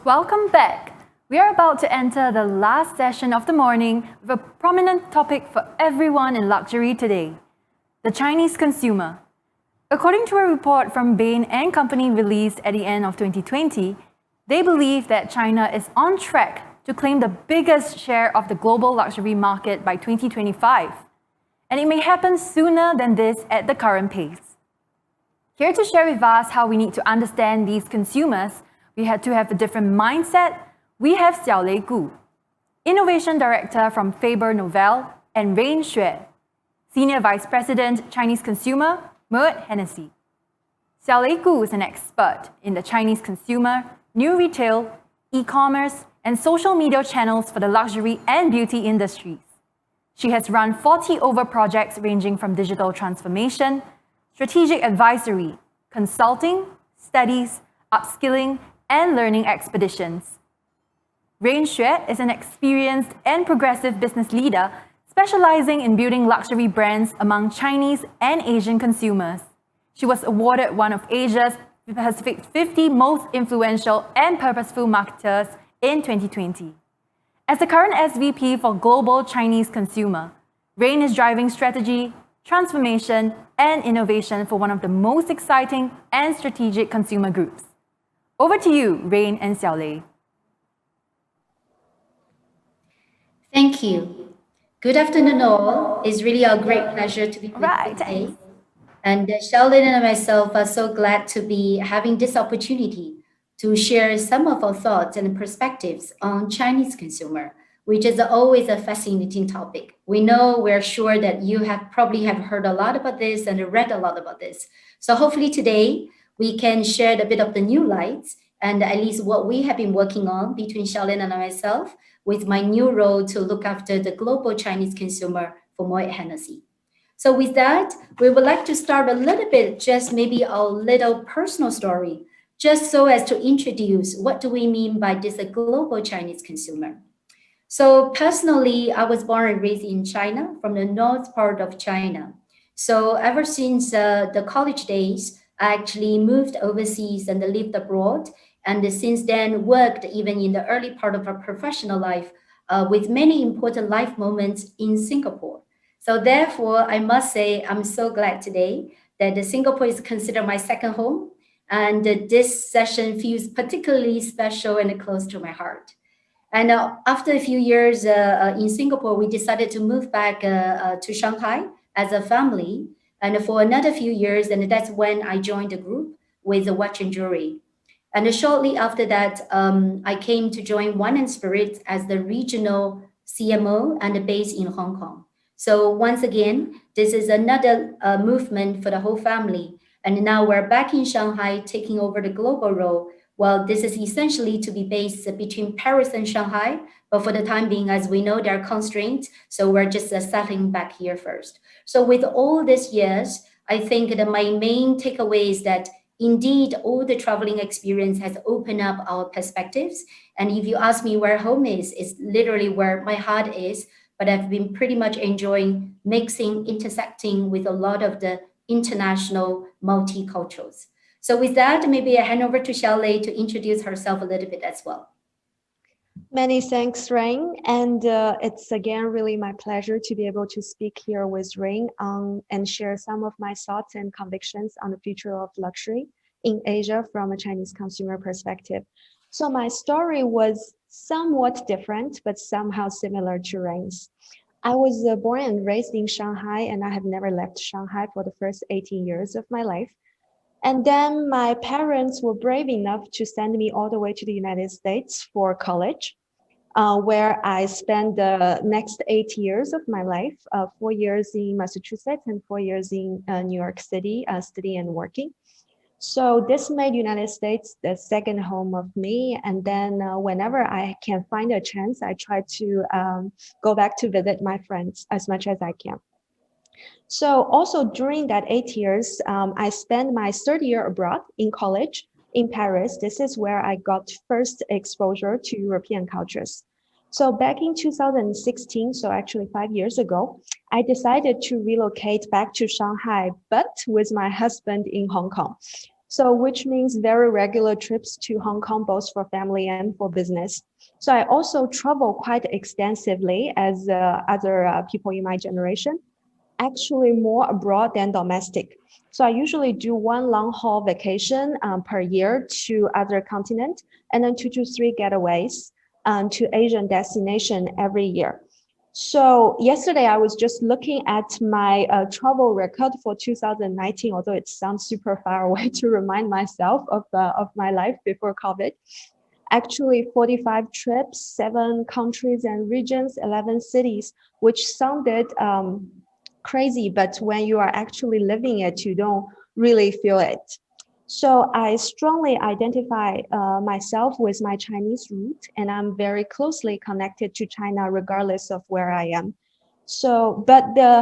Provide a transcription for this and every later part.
Welcome back. We are about to enter the last session of the morning with a prominent topic for everyone in luxury today, the Chinese consumer. According to a report from Bain & Company released at the end of 2020, they believe that China is on track to claim the biggest share of the global luxury market by 2025. And it may happen sooner than this at the current pace. Here to share with us how we need to understand these consumers, we had to have a different mindset. We have Xiaolei Gu, Innovation Director from Faber Novel, and Rane, Senior Vice President, Chinese Consumer, Moet Hennessy. Xiaolei Gu is an expert in the Chinese consumer, new retail, e-commerce, and social media channels for the luxury and beauty industries. She has run 40 over projects ranging from digital transformation, strategic advisory, consulting, studies, upskilling, and learning expeditions. Rane Xue is an experienced and progressive business leader specializing in building luxury brands among Chinese and Asian consumers. She was awarded one of Asia's Pacific 50 most influential and purposeful marketers in 2020. As the current SVP for Global Chinese Consumer, Rane is driving strategy, transformation, and innovation for one of the most exciting and strategic consumer groups. Over to you, Rane and Xiaolei. Thank you. Good afternoon, all. It's really a great pleasure to be with you today. And Xiaolei and myself are so glad to be having this opportunity to share some of our thoughts and perspectives on Chinese consumer, which is always a fascinating topic. We're sure that you probably have heard a lot about this and read a lot about this. So hopefully today we can share a bit of the new lights and at least what we have been working on between Xiaolei and myself with my new role to look after the global Chinese consumer for Moet Hennessy. So with that, we would like to start a little bit, just maybe a little personal story, just so as to introduce what do we mean by this global Chinese consumer. So personally, I was born and raised in China, from the north part of China. So ever since the college days, I actually moved overseas and lived abroad. And since then, worked even in the early part of our professional life with many important life moments in Singapore. So therefore, I must say, I'm so glad today that Singapore is considered my second home. And this session feels particularly special and close to my heart. And after a few years in Singapore, we decided to move back to Shanghai as a family. And for another few years, and that's when I joined the group with the watch and jewelry. And shortly after that, I came to join Wine & Spirits as the regional CMO and based in Hong Kong. So once again, this is another movement for the whole family. And now we're back in Shanghai taking over the global role. Well, this is essentially to be based between Paris and Shanghai, but for the time being, as we know, there are constraints, so we're just settling back here first. So with all these years, I think that my main takeaway is that indeed, all the traveling experience has opened up our perspectives. And if you ask me where home is, it's literally where my heart is, but I've been pretty much enjoying mixing, intersecting with a lot of the international multiculturals. So with that, maybe I hand over to Xiaolei to introduce herself a little bit as well. Many thanks, Rane. And it's again really my pleasure to be able to speak here with Rane and share some of my thoughts and convictions on the future of luxury in Asia from a Chinese consumer perspective. So my story was somewhat different, but somehow similar to Rane's. I was born and raised in Shanghai, and I have never left Shanghai for the first 18 years of my life. And then my parents were brave enough to send me all the way to the United States for college, where I spent the next 8 years of my life, 4 years in Massachusetts and 4 years in New York City, studying and working. So this made United States the second home of me. And then whenever I can find a chance, I try to go back to visit my friends as much as I can. So also during that 8 years, I spent my third year abroad in college in Paris. This is where I got first exposure to European cultures. So back in 2016, so actually 5 years ago, I decided to relocate back to Shanghai, but with my husband in Hong Kong. So which means very regular trips to Hong Kong, both for family and for business. So I also travel quite extensively as other people in my generation, actually more abroad than domestic. So I usually do one long haul vacation per year to other continent, and then 2 to 3 getaways to Asian destination every year. So yesterday I was just looking at my travel record for 2019, although it sounds super far away to remind myself of my life before COVID. Actually 45 trips, 7 countries and regions, 11 cities, which sounded crazy, but when you are actually living it, you don't really feel it. So I strongly identify myself with my Chinese root, and I'm very closely connected to China regardless of where I am. So,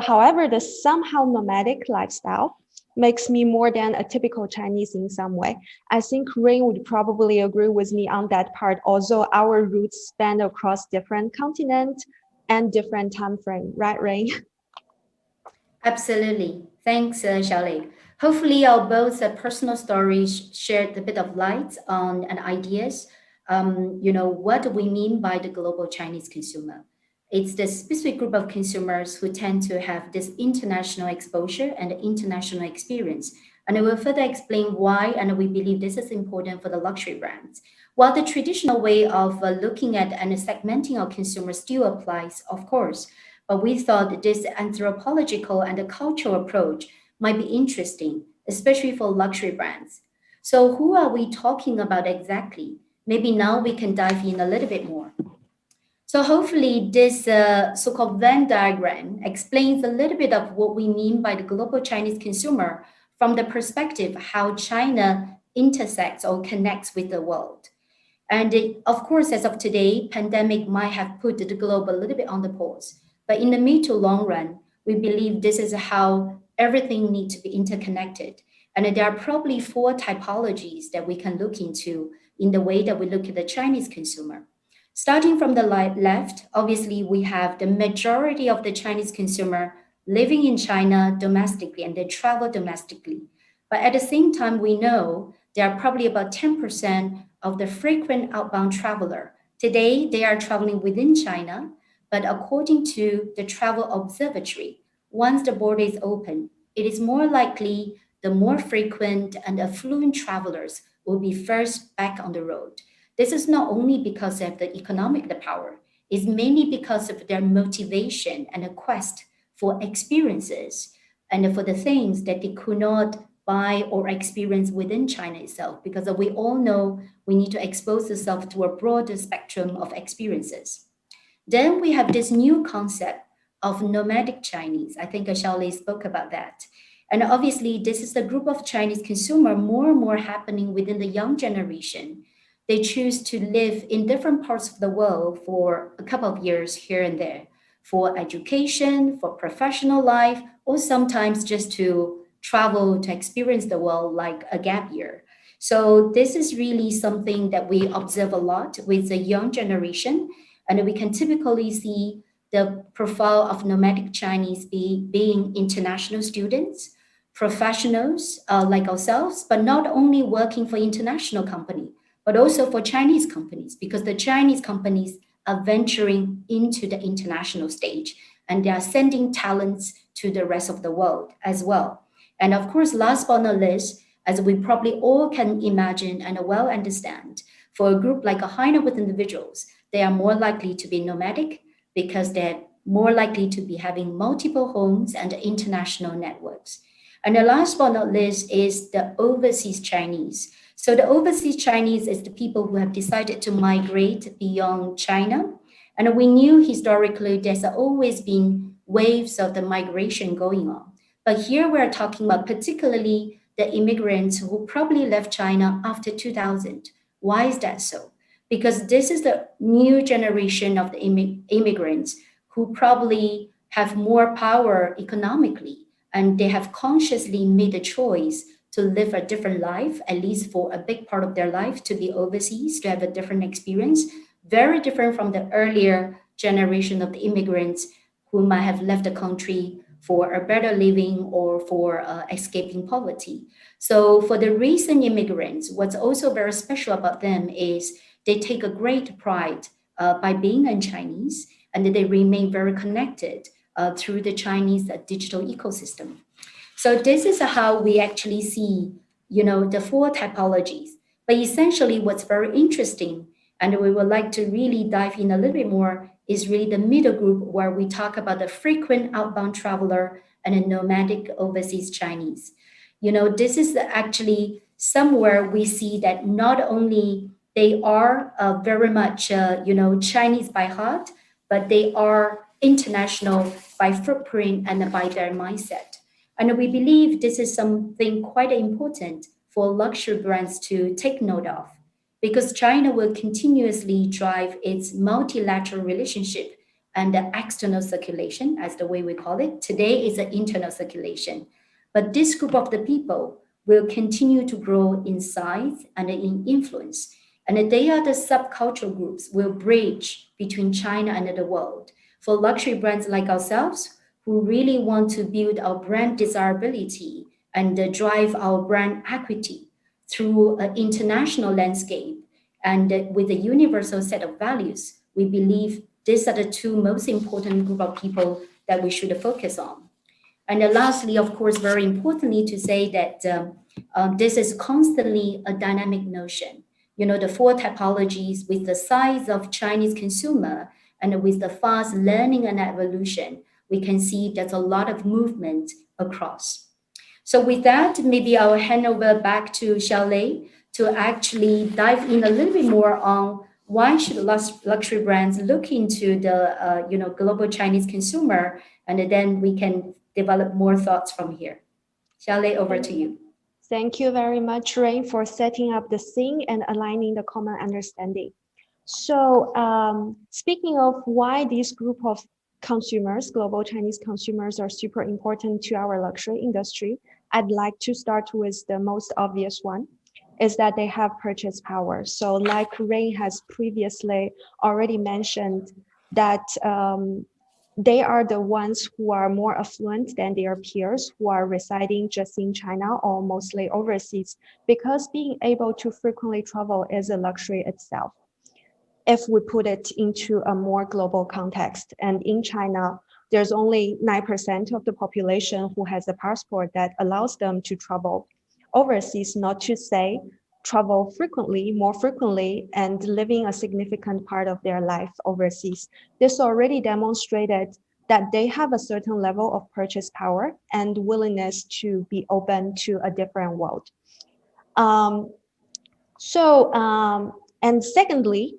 however, the somehow nomadic lifestyle makes me more than a typical Chinese in some way. I think Rane would probably agree with me on that part, although our roots span across different continents and different time frame, right, Rane? Absolutely. Thanks, Xiaolei. Hopefully, our both personal stories shared a bit of light on and ideas. What do we mean by the global Chinese consumer? It's the specific group of consumers who tend to have this international exposure and international experience. And I will further explain why, and we believe this is important for the luxury brands. While the traditional way of looking at and segmenting our consumers still applies, of course, but we thought this anthropological and cultural approach might be interesting, especially for luxury brands. So, who are we talking about exactly? Maybe now we can dive in a little bit more. So, hopefully, this so called Venn diagram explains a little bit of what we mean by the global Chinese consumer from the perspective how China intersects or connects with the world. And of course, as of today, pandemic might have put the globe a little bit on the pause. But in the mid to long run, we believe this is how everything needs to be interconnected. And there are probably 4 typologies that we can look into in the way that we look at the Chinese consumer. Starting from the left, obviously, we have the majority of the Chinese consumer living in China domestically and they travel domestically. But at the same time, we know there are probably about 10% of the frequent outbound traveler. Today, they are traveling within China, but according to the Travel Observatory, once the border is open, it is more likely the more frequent and affluent travelers will be first back on the road. This is not only because of the economic power, it's mainly because of their motivation and a quest for experiences and for the things that they could not buy or experience within China itself, because we all know we need to expose ourselves to a broader spectrum of experiences. Then we have this new concept of nomadic Chinese. I think Xiaolei spoke about that. And obviously, this is the group of Chinese consumer more and more happening within the young generation. They choose to live in different parts of the world for a couple of years here and there, for education, for professional life, or sometimes just to travel to experience the world like a gap year. So this is really something that we observe a lot with the young generation, and we can typically see the profile of nomadic Chinese being international students, professionals like ourselves, but not only working for international company, but also for Chinese companies, because the Chinese companies are venturing into the international stage and they are sending talents to the rest of the world as well. And of course, last but not least, as we probably all can imagine and well understand, for a group like a high net worth individuals, they are more likely to be nomadic because they're more likely to be having multiple homes and international networks. And the last but not least is the overseas Chinese. So the overseas Chinese is the people who have decided to migrate beyond China. And we knew historically there's always been waves of the migration going on. But here we're talking about particularly the immigrants who probably left China after 2000. Why is that so? Because this is the new generation of the immigrants who probably have more power economically, and they have consciously made a choice to live a different life, at least for a big part of their life, to be overseas, to have a different experience, very different from the earlier generation of the immigrants who might have left the country for a better living or for escaping poverty. So for the recent immigrants, what's also very special about them is they take a great pride by being a Chinese, and they remain very connected through the Chinese digital ecosystem. So this is how we actually see, the four typologies. But essentially, what's very interesting, and we would like to really dive in a little bit more, is really the middle group where we talk about the frequent outbound traveler and a nomadic overseas Chinese. This is actually somewhere we see that not only they are very much, Chinese by heart, but they are international by footprint and by their mindset. And we believe this is something quite important for luxury brands to take note of, because China will continuously drive its multilateral relationship and the external circulation, as the way we call it. Today is an internal circulation. But this group of the people will continue to grow in size and in influence. And they are the subcultural groups will bridge between China and the world. For luxury brands like ourselves, who really want to build our brand desirability and drive our brand equity through an international landscape and with a universal set of values, we believe these are the two most important group of people that we should focus on. And lastly, of course, very importantly to say that this is constantly a dynamic notion. The four typologies with the size of Chinese consumer and with the fast learning and evolution, we can see there's a lot of movement across. So with that, maybe I'll hand over back to Xiaolei to actually dive in a little bit more on why should luxury brands look into the global Chinese consumer, and then we can develop more thoughts from here. Xiaolei, over to you. Thank you very much, Rane, for setting up the scene and aligning the common understanding. So speaking of why this group of consumers, global Chinese consumers, are super important to our luxury industry, I'd like to start with the most obvious one, is that they have purchase power. So like Rane has previously already mentioned, that they are the ones who are more affluent than their peers who are residing just in China or mostly overseas, because being able to frequently travel is a luxury itself, if we put it into a more global context. And in China, there's only 9% of the population who has a passport that allows them to travel overseas, not to say travel frequently, more frequently, and living a significant part of their life overseas. This already demonstrated that they have a certain level of purchase power and willingness to be open to a different world. And secondly,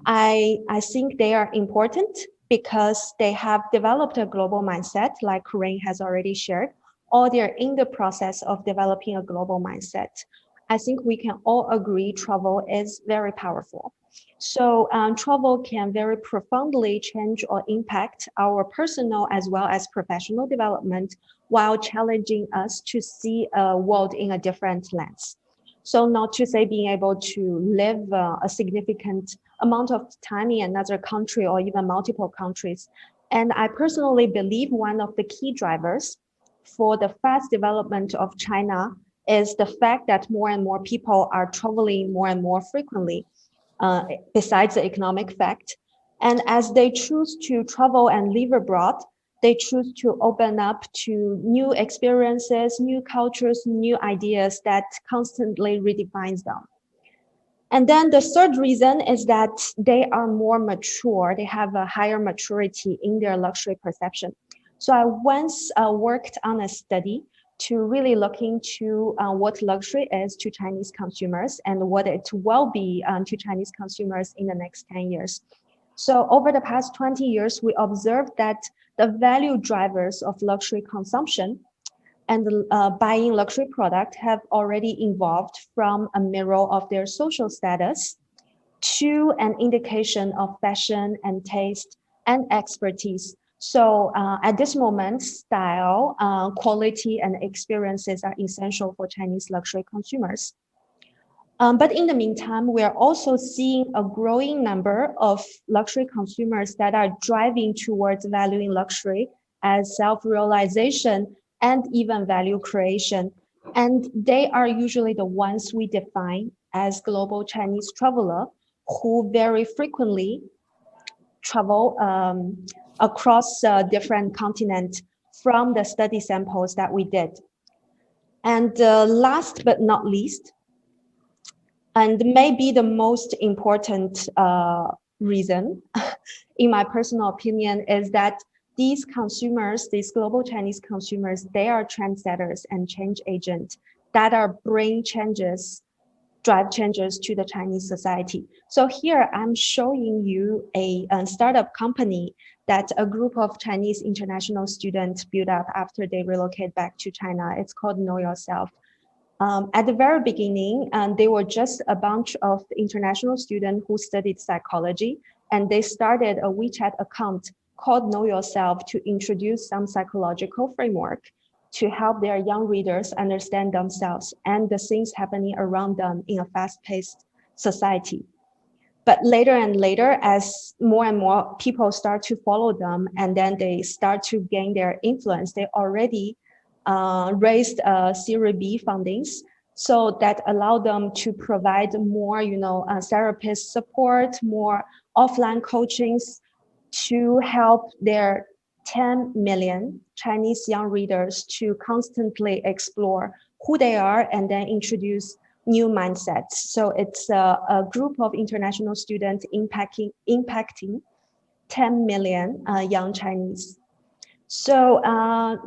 I think they are important because they have developed a global mindset, like Rane has already shared, or they're in the process of developing a global mindset. I think we can all agree travel is very powerful. So travel can very profoundly change or impact our personal as well as professional development, while challenging us to see a world in a different lens. So not to say being able to live a significant amount of time in another country or even multiple countries. And I personally believe one of the key drivers for the fast development of China is the fact that more and more people are traveling more and more frequently, besides the economic fact. And as they choose to travel and live abroad, they choose to open up to new experiences, new cultures, new ideas that constantly redefines them. And then the third reason is that they are more mature. They have a higher maturity in their luxury perception. So I once worked on a study to really look into what luxury is to Chinese consumers and what it will be to Chinese consumers in the next 10 years. So over the past 20 years, we observed that the value drivers of luxury consumption and buying luxury product have already evolved from a mirror of their social status to an indication of fashion and taste and expertise. So at this moment, style, quality, and experiences are essential for Chinese luxury consumers. But in the meantime, we are also seeing a growing number of luxury consumers that are driving towards valuing luxury as self-realization, and even value creation. And they are usually the ones we define as global Chinese traveler who very frequently travel across different continents from the study samples that we did. And last but not least, and maybe the most important reason, in my personal opinion, is that these consumers, these global Chinese consumers, they are trendsetters and change agents that are bring changes, drive changes to the Chinese society. So here I'm showing you a startup company that a group of Chinese international students built up after they relocate back to China. It's called Know Yourself. At the very beginning, they were just a bunch of international students who studied psychology, and they started a WeChat account called Know Yourself to introduce some psychological framework to help their young readers understand themselves and the things happening around them in a fast-paced society. But later and later, as more and more people start to follow them, and then they start to gain their influence, they already raised Series B fundings, so that allow them to provide more, therapist support, more offline coachings to help their 10 million Chinese young readers to constantly explore who they are and then introduce new mindsets. So it's a group of international students impacting 10 million young Chinese. So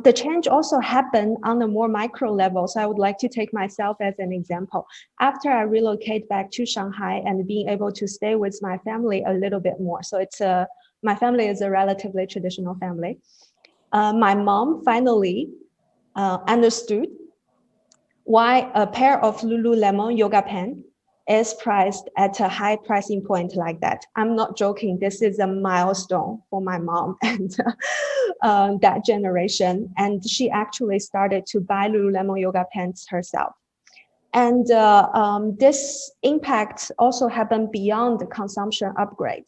the change also happened on a more micro level. So I would like to take myself as an example. After I relocate back to Shanghai and being able to stay with my family a little bit more. So my family is a relatively traditional family. My mom finally understood why a pair of Lululemon yoga pants is priced at a high pricing point like that. I'm not joking. This is a milestone for my mom and that generation. And she actually started to buy Lululemon yoga pants herself. And this impact also happened beyond the consumption upgrade.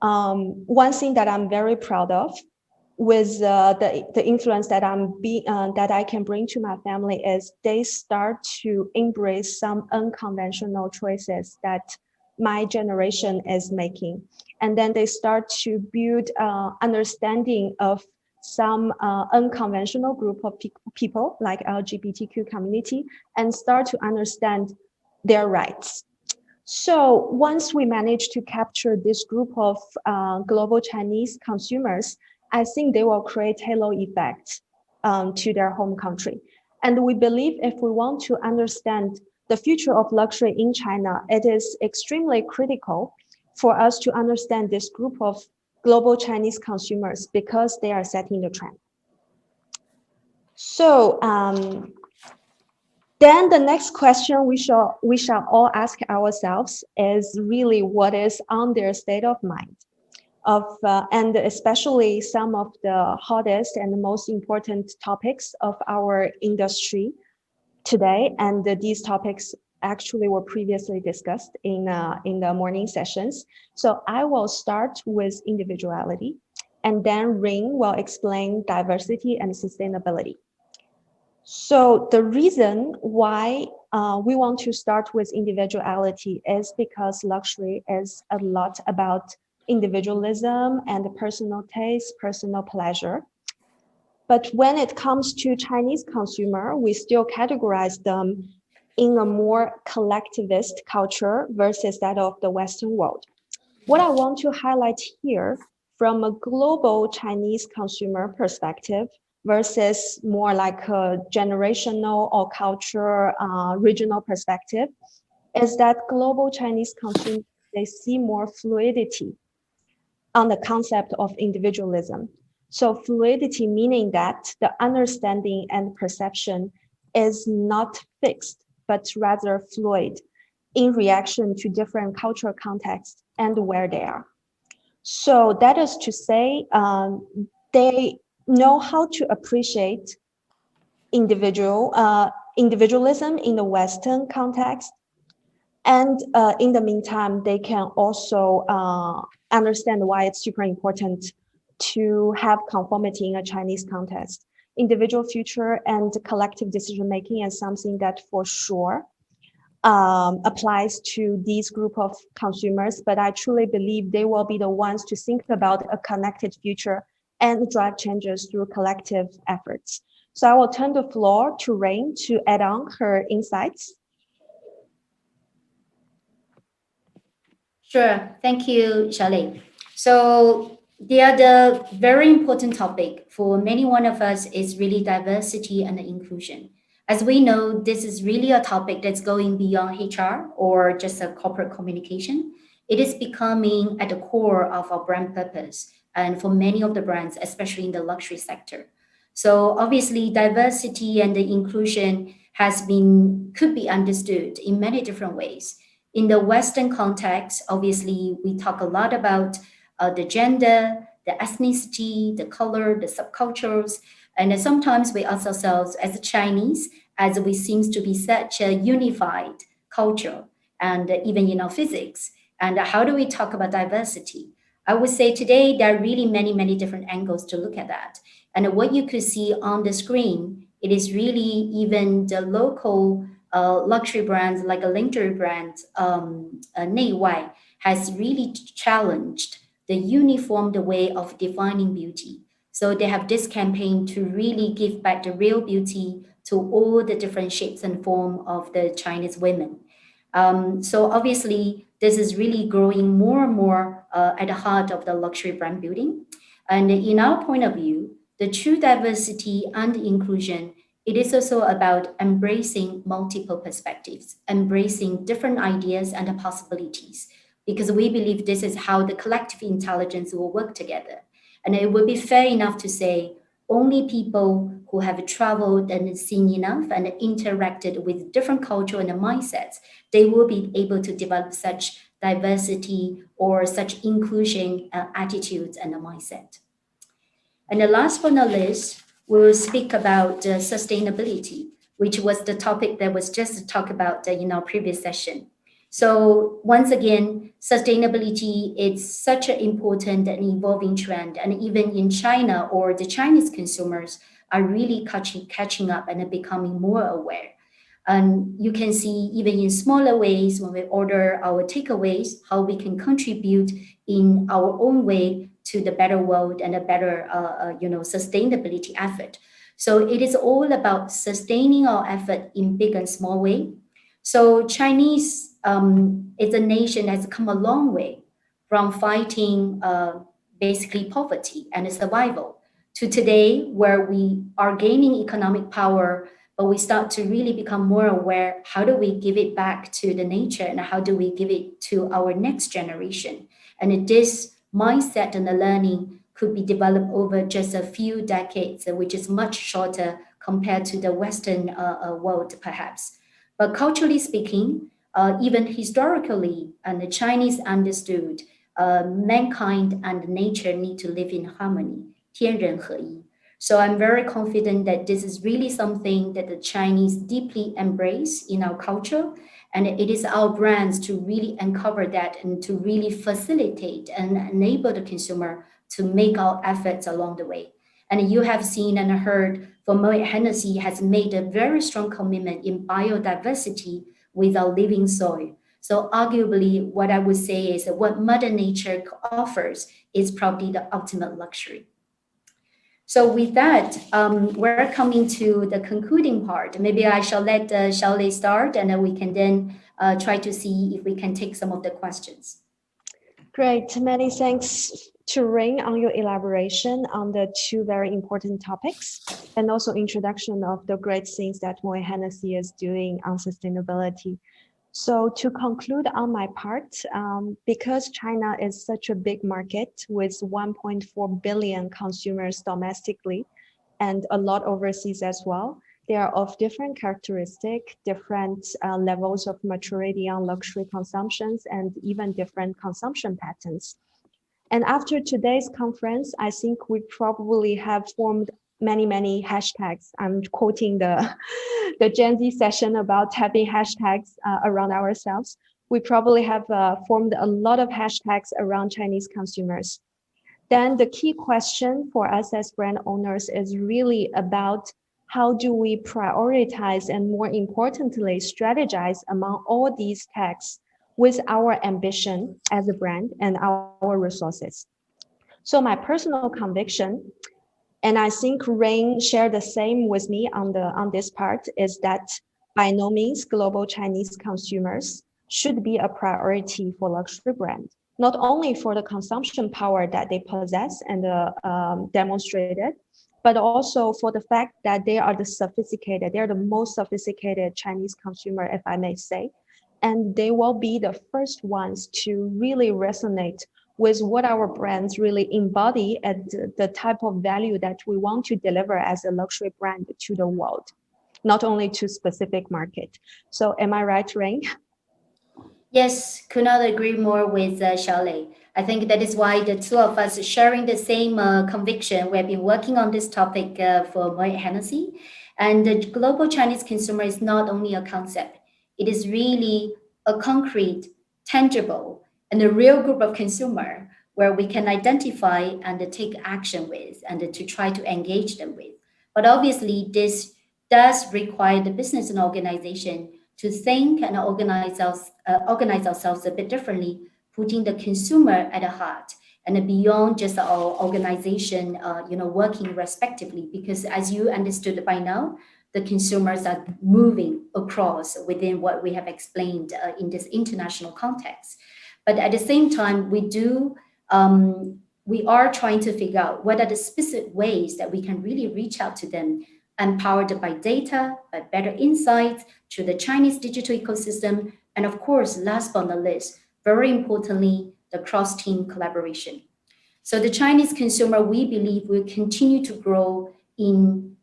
One thing that I'm very proud of with the influence that that I can bring to my family is they start to embrace some unconventional choices that my generation is making, and then they start to build understanding of some unconventional group of people like LGBTQ community and start to understand their rights. So once we manage to capture this group of global Chinese consumers, I think they will create halo effect to their home country. And we believe if we want to understand the future of luxury in China, it is extremely critical for us to understand this group of global Chinese consumers because they are setting the trend. So then the next question we shall all ask ourselves is really what is on their state of mind. And especially some of the hottest and the most important topics of our industry today. And these topics actually were previously discussed in the morning sessions. So I will start with individuality, and then Rane will explain diversity and sustainability. So the reason why we want to start with individuality is because luxury is a lot about individualism and personal taste, personal pleasure. But when it comes to Chinese consumer, we still categorize them in a more collectivist culture versus that of the Western world. What I want to highlight here from a global Chinese consumer perspective versus more like a generational or culture regional perspective is that global Chinese consumers, they see more fluidity on the concept of individualism. So fluidity meaning that the understanding and perception is not fixed, but rather fluid in reaction to different cultural contexts and where they are. So that is to say, they know how to appreciate individualism in the Western context. And in the meantime, they can also understand why it's super important to have conformity in a Chinese context. Individual future and collective decision-making is something that for sure applies to these group of consumers, but I truly believe they will be the ones to think about a connected future and drive changes through collective efforts. So I will turn the floor to Rane to add on her insights. Sure. Thank you, Xiaolei. So the other very important topic for many one of us is really diversity and inclusion. As we know, this is really a topic that's going beyond HR or just a corporate communication. It is becoming at the core of our brand purpose and for many of the brands, especially in the luxury sector. So obviously diversity and the inclusion could be understood in many different ways. In the Western context, obviously, we talk a lot about the gender, the ethnicity, the color, the subcultures, and sometimes we ask ourselves as Chinese, as we seems to be such a unified culture, and even in our physics. And how do we talk about diversity? I would say today there are really many, many different angles to look at that. And what you could see on the screen, it is really even the local luxury brands like a luxury brand, Neiwai, has really challenged the uniformed way of defining beauty. So they have this campaign to really give back the real beauty to all the different shapes and form of the Chinese women. So obviously, this is really growing more and more at the heart of the luxury brand building. And in our point of view, the true diversity and inclusion, it is also about embracing multiple perspectives, embracing different ideas and possibilities, because we believe this is how the collective intelligence will work together. And it would be fair enough to say only people who have traveled and seen enough and interacted with different culture and mindsets, they will be able to develop such diversity or such inclusion attitudes and a mindset. And the last but not least, we'll speak about sustainability, which was the topic that was just talked about in our previous session. So once again, sustainability is such an important and evolving trend. And even in China, or the Chinese consumers are really catching up and becoming more aware. And you can see even in smaller ways when we order our takeaways, how we can contribute in our own way to the better world and a better sustainability effort. So it is all about sustaining our effort in big and small way. So Chinese is a nation that has come a long way from fighting basically poverty and survival to today where we are gaining economic power, but we start to really become more aware, how do we give it back to the nature and how do we give it to our next generation? And this mindset and the learning could be developed over just a few decades, which is much shorter compared to the Western world, perhaps. But culturally speaking, even historically, and the Chinese understood mankind and nature need to live in harmony, 天人合一. So I'm very confident that this is really something that the Chinese deeply embrace in our culture. And it is our brands to really uncover that and to really facilitate and enable the consumer to make our efforts along the way. And you have seen and heard from Moet Hennessy has made a very strong commitment in biodiversity with our living soil. So arguably, what I would say is that what Mother Nature offers is probably the ultimate luxury. So with that, we're coming to the concluding part. Maybe I shall let Xiaolei start, and then we can then try to see if we can take some of the questions. Great. Many thanks to Rane on your elaboration on the two very important topics, and also introduction of the great things that Moet Hennessy is doing on sustainability. So to conclude on my part, because China is such a big market with 1.4 billion consumers domestically and a lot overseas as well, they are of different characteristics, different levels of maturity on luxury consumptions, and even different consumption patterns. And after today's conference, I think we probably have formed many hashtags. I'm quoting the Gen Z session about having hashtags around ourselves. We probably have formed a lot of hashtags around Chinese consumers. then the key question for us as brand owners is really about how do we prioritize and, more importantly, strategize among all these tags with our ambition as a brand and our resources. So my personal conviction, and I think Rane shared the same with me on this part, is that by no means global Chinese consumers should be a priority for luxury brand, not only for the consumption power that they possess and demonstrated, but also for the fact that they're the most sophisticated Chinese consumer, if I may say, and they will be the first ones to really resonate with what our brands really embody and the type of value that we want to deliver as a luxury brand to the world, not only to specific market. So am I right, Rane? Yes, could not agree more with Xiaolei. I think that is why the two of us are sharing the same conviction. We have been working on this topic for Moet Hennessy. And the global Chinese consumer is not only a concept, it is really a concrete, tangible, and a real group of consumer where we can identify and take action with and to try to engage them with. But obviously, this does require the business and organization to think and organize ourselves a bit differently, putting the consumer at the heart and beyond just our organization, working respectively. Because as you understood by now, the consumers are moving across within what we have explained in this international context. But at the same time, we are trying to figure out what are the specific ways that we can really reach out to them, empowered by data, by better insights through the Chinese digital ecosystem, and of course, last but not least, very importantly, the cross-team collaboration. So the Chinese consumer, we believe, will continue to grow in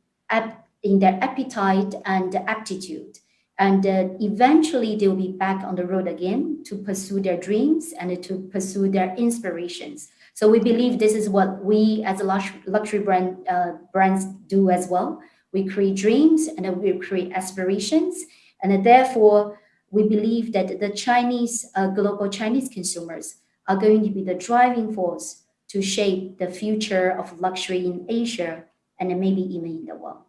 their appetite and aptitude. And eventually they will be back on the road again to pursue their dreams and to pursue their inspirations. So we believe this is what we as a luxury brands do as well. We create dreams and we create aspirations. And therefore, we believe that the global Chinese consumers are going to be the driving force to shape the future of luxury in Asia and maybe even in the world.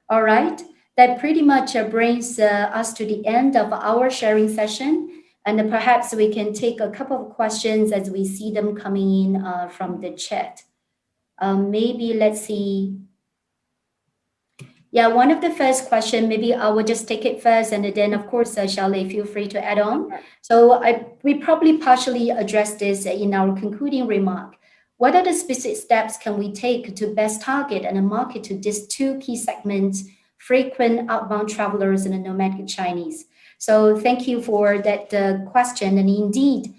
All right, that pretty much brings us to the end of our sharing session. And perhaps we can take a couple of questions as we see them coming in from the chat. Maybe let's see. Yeah, one of the first question, maybe I will just take it first, and then of course, Xiaolei, feel free to add on. So we probably partially addressed this in our concluding remark. What are the specific steps can we take to best target and market to these two key segments, frequent outbound travelers and the nomadic Chinese? So thank you for that question. And indeed,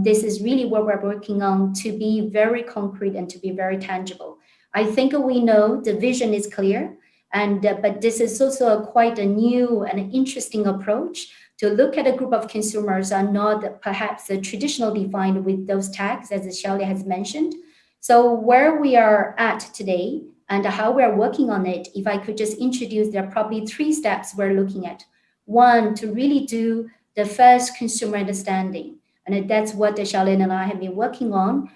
this is really what we're working on to be very concrete and to be very tangible. I think we know the vision is clear. But this is also quite a new and interesting approach to look at a group of consumers are not perhaps traditionally defined with those tags, as Xiaolei has mentioned. So where we are at today and how we're working on it, if I could just introduce, there are probably 3 steps we're looking at. One, to really do the first consumer understanding. And that's what Xiaolei and I have been working on.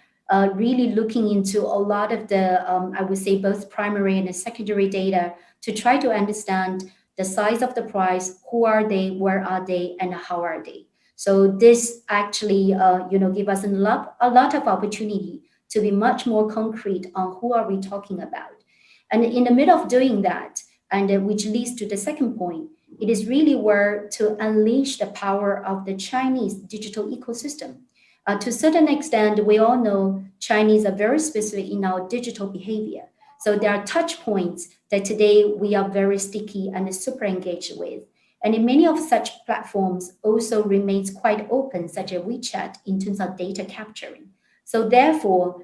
Really looking into a lot of the, I would say, both primary and secondary data to try to understand the size of the price, who are they, where are they, and how are they. So this actually, give us a lot of opportunity to be much more concrete on who are we talking about. And in the middle of doing that, and which leads to the second point, it is really where to unleash the power of the Chinese digital ecosystem. To a certain extent, we all know Chinese are very specific in our digital behavior. So there are touch points that today we are very sticky and super engaged with. And in many of such platforms also remains quite open, such as WeChat, in terms of data capturing. So therefore,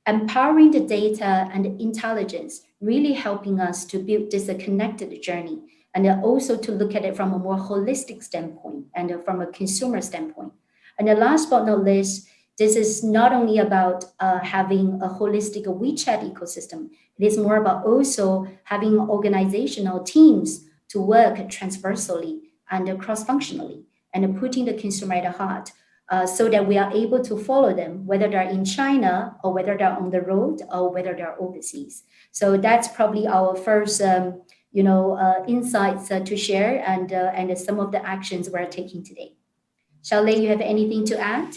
empowering the data and the intelligence, really helping us to build this connected journey, and also to look at it from a more holistic standpoint and from a consumer standpoint. And the last but not least, this is not only about having a holistic WeChat ecosystem, it is more about also having organizational teams to work transversally and cross-functionally and putting the consumer at the heart. so that we are able to follow them, whether they're in China or whether they're on the road or whether they're overseas. So that's probably our first, insights to share and some of the actions we're taking today. Xiaolei, you have anything to add?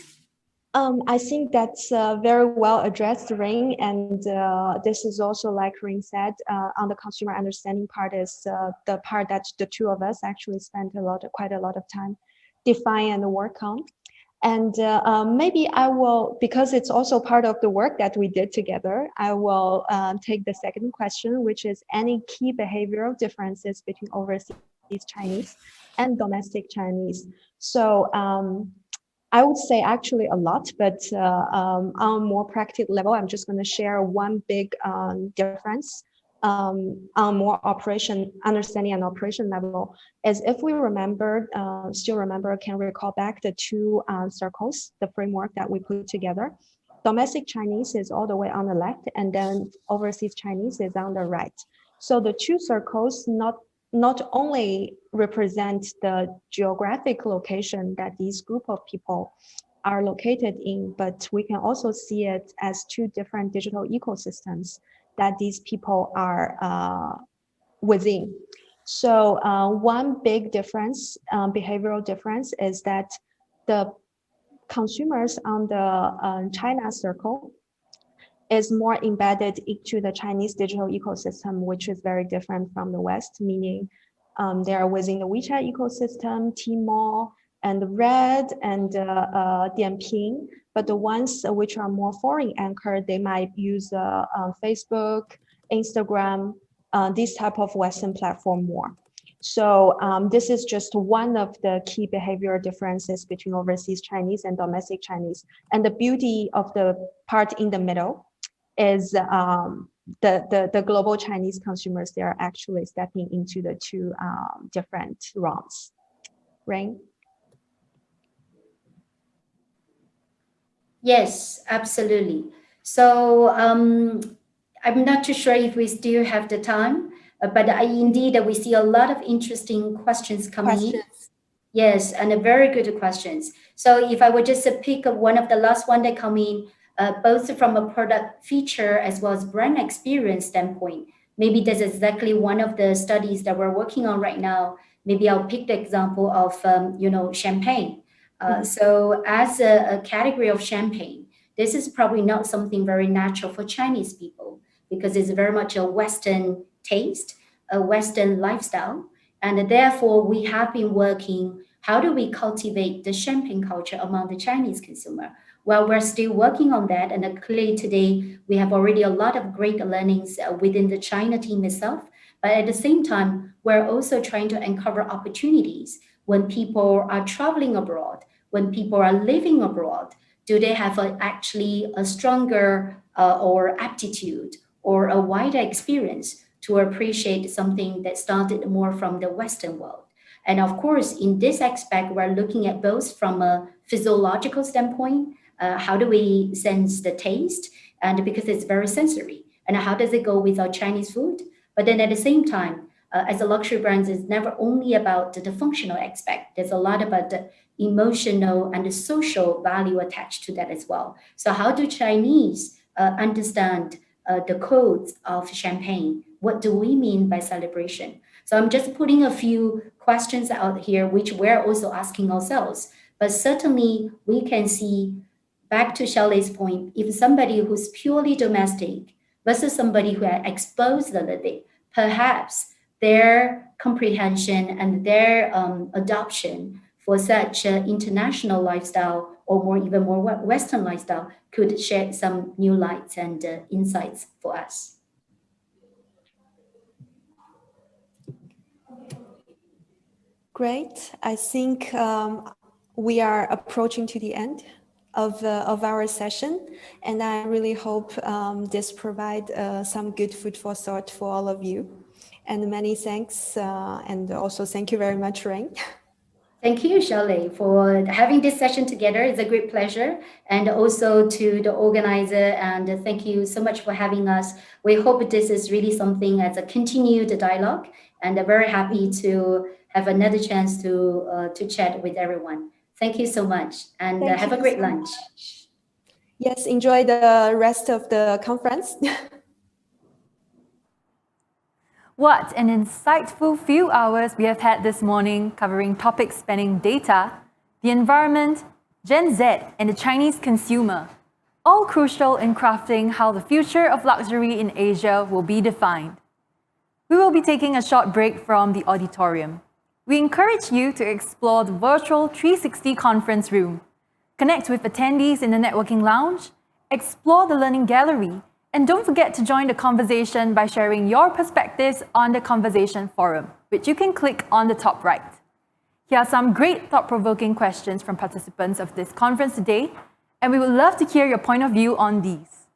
I think that's very well addressed, Rane, and this is also like Rane said, on the consumer understanding part is the part that the two of us actually spent quite a lot of time define and work on. And maybe I will, because it's also part of the work that we did together, I will take the second question, which is any key behavioral differences between overseas Chinese and domestic Chinese. So I would say actually a lot, but on a more practical level, I'm just going to share one big difference on more understanding and operation level is if we can recall back the two circles, the framework that we put together. Domestic Chinese is all the way on the left, and then overseas Chinese is on the right. So the two circles not only represent the geographic location that these group of people are located in, but we can also see it as two different digital ecosystems that these people are within. So one big difference, behavioral difference, is that the consumers on the China circle is more embedded into the Chinese digital ecosystem, which is very different from the West, meaning they are within the WeChat ecosystem, Tmall, and Red, and Dianping. But the ones which are more foreign anchored, they might use Facebook, Instagram, this type of Western platform more. So this is just one of the key behavioral differences between overseas Chinese and domestic Chinese. And the beauty of the part in the middle is the global Chinese consumers, they are actually stepping into the two different realms. Rane? Yes, absolutely. So I'm not too sure if we still have the time, but indeed we see a lot of interesting questions coming in. Yes, and very good questions. So if I would just pick one of the last one that come in, both from a product feature as well as brand experience standpoint, maybe that's exactly one of the studies that we're working on right now. Maybe I'll pick the example of, champagne. So as a category of champagne, this is probably not something very natural for Chinese people because it's very much a Western taste, a Western lifestyle. And therefore, we have been working, how do we cultivate the champagne culture among the Chinese consumer? Well, we're still working on that. And clearly today, we have already a lot of great learnings within the China team itself. But at the same time, we're also trying to uncover opportunities when people are traveling abroad, when people are living abroad. Do they have actually a stronger or aptitude or a wider experience to appreciate something that started more from the Western world? And of course, in this aspect, we're looking at both from a physiological standpoint, how do we sense the taste? And because it's very sensory. And how does it go with our Chinese food? But then at the same time, as a luxury brand, it's never only about the functional aspect. There's a lot about the emotional and the social value attached to that as well. So how do Chinese understand the codes of champagne? What do we mean by celebration? So I'm just putting a few questions out here, which we're also asking ourselves. But certainly we can see, back to Xiaolei's point, if somebody who's purely domestic versus somebody who are exposed a little bit, perhaps their comprehension and their adoption for such an international lifestyle or even more Western lifestyle could shed some new lights and insights for us. Great. I think we are approaching to the end of our session, and I really hope this provide some good food for thought for all of you. And many thanks, and also thank you very much, Rane. Thank you, Xiaolei, for having this session together. It's a great pleasure. And also to the organizer, and thank you so much for having us. We hope this is really something as a continued dialogue, and I'm very happy to have another chance to chat with everyone. Thank you so much, and Thank have a you great so lunch. much. Yes, enjoy the rest of the conference. What an insightful few hours we have had this morning, covering topics spanning data, the environment, Gen Z, and the Chinese consumer, all crucial in crafting how the future of luxury in Asia will be defined. We will be taking a short break from the auditorium. We encourage you to explore the virtual 360 conference room, connect with attendees in the networking lounge, explore the learning gallery, and don't forget to join the conversation by sharing your perspectives on the conversation forum, which you can click on the top right. Here are some great thought-provoking questions from participants of this conference today, and we would love to hear your point of view on these.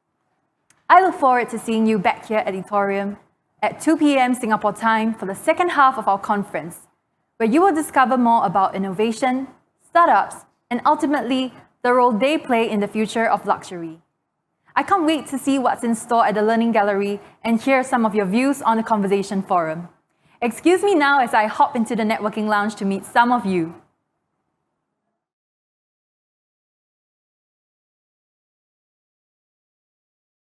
I look forward to seeing you back here at the auditorium at 2 p.m. Singapore time for the second half of our conference, where you will discover more about innovation, startups, and ultimately the role they play in the future of luxury. I can't wait to see what's in store at the Learning Gallery and hear some of your views on the conversation forum. Excuse me now as I hop into the networking lounge to meet some of you.